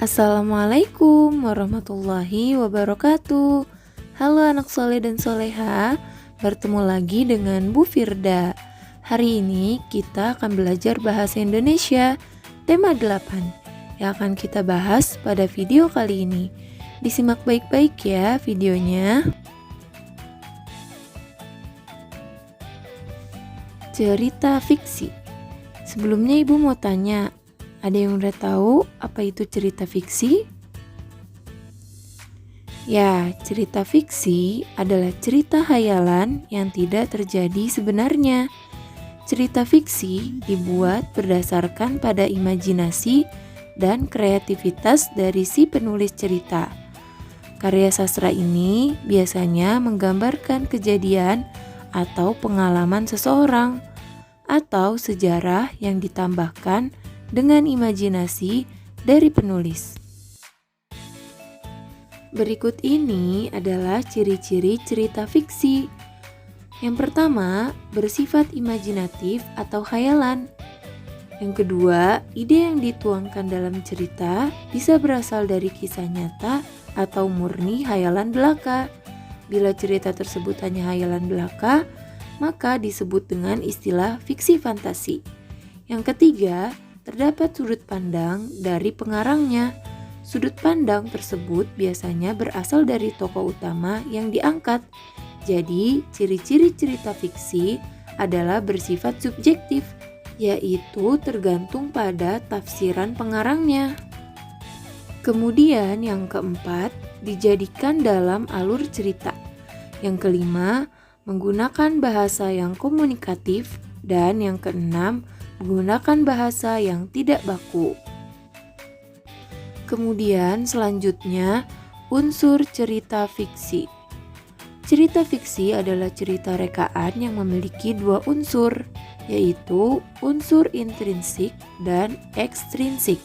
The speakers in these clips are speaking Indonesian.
Assalamualaikum warahmatullahi wabarakatuh. Halo anak soleh dan soleha, bertemu lagi dengan Bu Firda. Hari ini kita akan belajar bahasa Indonesia, tema 8 yang akan kita bahas pada video kali ini. Disimak baik-baik ya videonya. Cerita fiksi. Sebelumnya Ibu mau tanya, ada yang udah tahu apa itu cerita fiksi? Ya, cerita fiksi adalah cerita khayalan yang tidak terjadi sebenarnya. Cerita fiksi dibuat berdasarkan pada imajinasi dan kreativitas dari si penulis cerita. Karya sastra ini biasanya menggambarkan kejadian atau pengalaman seseorang atau sejarah yang ditambahkan dengan imajinasi dari penulis. Berikut ini adalah ciri-ciri cerita fiksi. Yang pertama, bersifat imajinatif atau khayalan. Yang kedua, ide yang dituangkan dalam cerita bisa berasal dari kisah nyata atau murni khayalan belaka. Bila cerita tersebut hanya khayalan belaka, maka disebut dengan istilah fiksi fantasi. Yang ketiga, terdapat sudut pandang dari pengarangnya. Sudut pandang tersebut biasanya berasal dari tokoh utama yang diangkat. Jadi, ciri-ciri cerita fiksi adalah bersifat subjektif, yaitu tergantung pada tafsiran pengarangnya. Kemudian yang keempat, dijadikan dalam alur cerita. Yang kelima, menggunakan bahasa yang komunikatif. Dan yang keenam, menggunakan bahasa yang tidak baku. Kemudian selanjutnya, unsur cerita fiksi. Cerita fiksi adalah cerita rekaan yang memiliki dua unsur, yaitu unsur intrinsik dan ekstrinsik.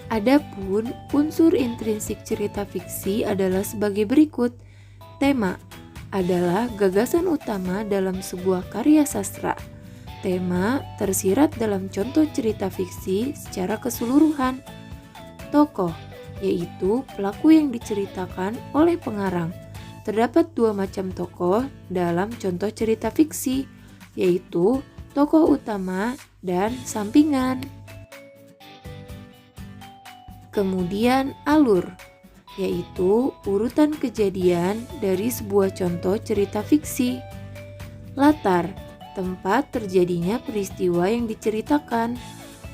Adapun unsur intrinsik cerita fiksi adalah sebagai berikut. Tema adalah gagasan utama dalam sebuah karya sastra. Tema tersirat dalam contoh cerita fiksi secara keseluruhan. Tokoh, yaitu pelaku yang diceritakan oleh pengarang. Terdapat dua macam tokoh dalam contoh cerita fiksi, yaitu tokoh utama dan sampingan. Kemudian alur, yaitu urutan kejadian dari sebuah contoh cerita fiksi. Latar, tempat terjadinya peristiwa yang diceritakan.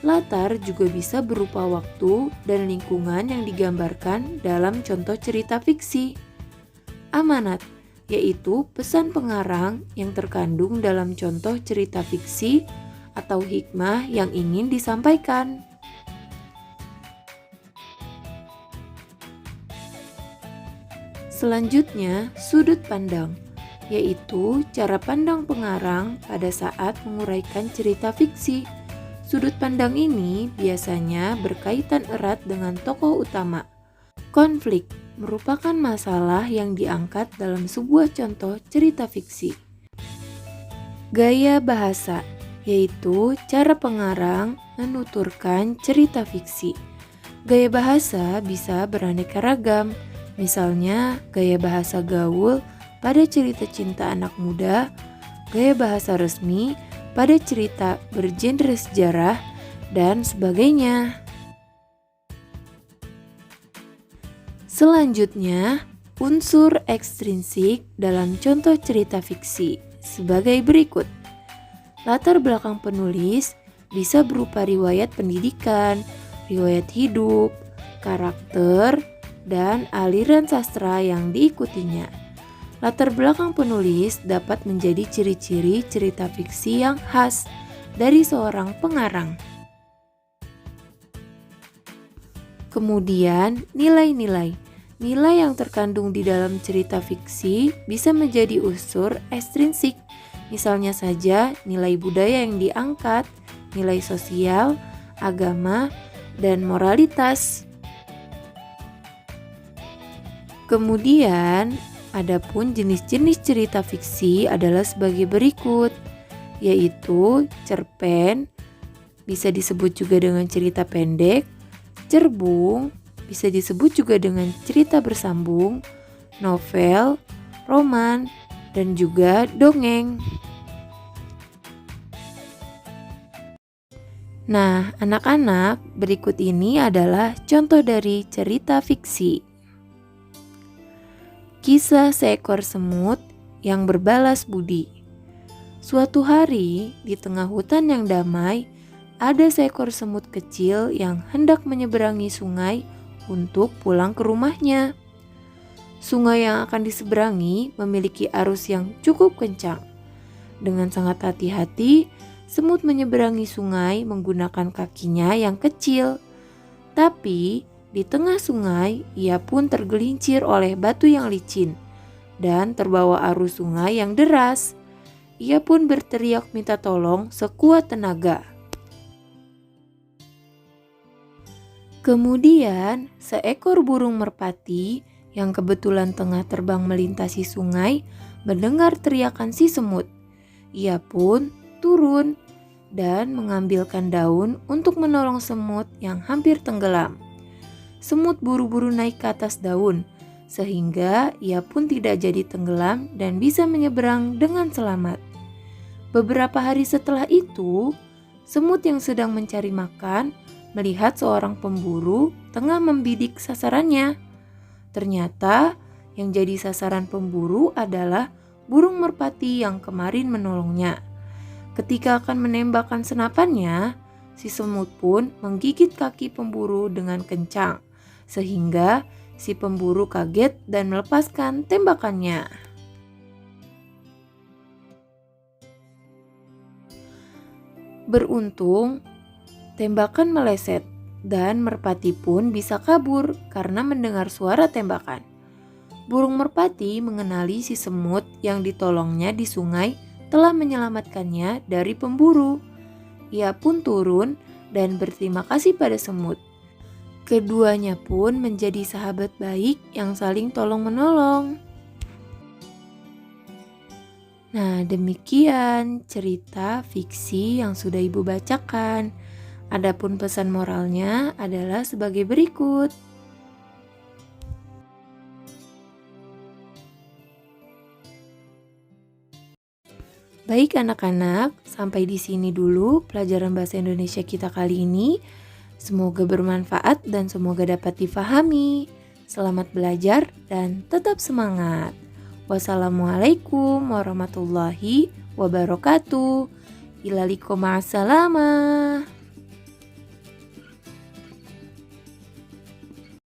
Latar juga bisa berupa waktu dan lingkungan yang digambarkan dalam contoh cerita fiksi. Amanat, yaitu pesan pengarang yang terkandung dalam contoh cerita fiksi atau hikmah yang ingin disampaikan. Selanjutnya, sudut pandang, yaitu cara pandang pengarang pada saat menguraikan cerita fiksi. Sudut pandang ini biasanya berkaitan erat dengan tokoh utama. Konflik merupakan masalah yang diangkat dalam sebuah contoh cerita fiksi. Gaya bahasa, yaitu cara pengarang menuturkan cerita fiksi. Gaya bahasa bisa beraneka ragam. Misalnya, gaya bahasa gaul pada cerita cinta anak muda, gaya bahasa resmi pada cerita bergenre sejarah, dan sebagainya. Selanjutnya, unsur ekstrinsik dalam contoh cerita fiksi sebagai berikut. Latar belakang penulis bisa berupa riwayat pendidikan, riwayat hidup, karakter, dan aliran sastra yang diikutinya. Latar belakang penulis dapat menjadi ciri-ciri cerita fiksi yang khas dari seorang pengarang. Kemudian, nilai-nilai. Nilai yang terkandung di dalam cerita fiksi bisa menjadi unsur ekstrinsik. Misalnya saja nilai budaya yang diangkat, nilai sosial, agama, dan moralitas. Kemudian, adapun jenis-jenis cerita fiksi adalah sebagai berikut, yaitu cerpen, bisa disebut juga dengan cerita pendek, Cerbung bisa disebut juga dengan cerita bersambung, novel, roman, dan juga dongeng. Nah, anak-anak, berikut ini adalah contoh dari cerita fiksi. Kisah seekor semut yang berbalas budi. Suatu hari, di tengah hutan yang damai, ada seekor semut kecil yang hendak menyeberangi sungai untuk pulang ke rumahnya. Sungai yang akan diseberangi memiliki arus yang cukup kencang. Dengan sangat hati-hati, semut menyeberangi sungai menggunakan kakinya yang kecil. Tapi di tengah sungai, ia pun tergelincir oleh batu yang licin dan terbawa arus sungai yang deras. Ia pun berteriak minta tolong sekuat tenaga. Kemudian, seekor burung merpati yang kebetulan tengah terbang melintasi sungai mendengar teriakan si semut. Ia pun turun dan mengambilkan daun untuk menolong semut yang hampir tenggelam. Semut buru-buru naik ke atas daun, sehingga ia pun tidak jadi tenggelam dan bisa menyeberang dengan selamat. Beberapa hari setelah itu, semut yang sedang mencari makan melihat seorang pemburu tengah membidik sasarannya. Ternyata yang jadi sasaran pemburu adalah burung merpati yang kemarin menolongnya. Ketika akan menembakkan senapannya, si semut pun menggigit kaki pemburu dengan kencang, sehingga si pemburu kaget dan melepaskan tembakannya. Beruntung, tembakan meleset dan merpati pun bisa kabur karena mendengar suara tembakan. Burung merpati mengenali si semut yang ditolongnya di sungai telah menyelamatkannya dari pemburu. Ia pun turun dan berterima kasih pada semut. Keduanya pun menjadi sahabat baik yang saling tolong-menolong. Nah, demikian cerita fiksi yang sudah Ibu bacakan. Adapun pesan moralnya adalah sebagai berikut. Baik anak-anak, sampai di sini dulu pelajaran bahasa Indonesia kita kali ini. Semoga bermanfaat dan semoga dapat difahami. Selamat belajar dan tetap semangat. Wassalamualaikum warahmatullahi wabarakatuh. Ilalikum ma'assalamah.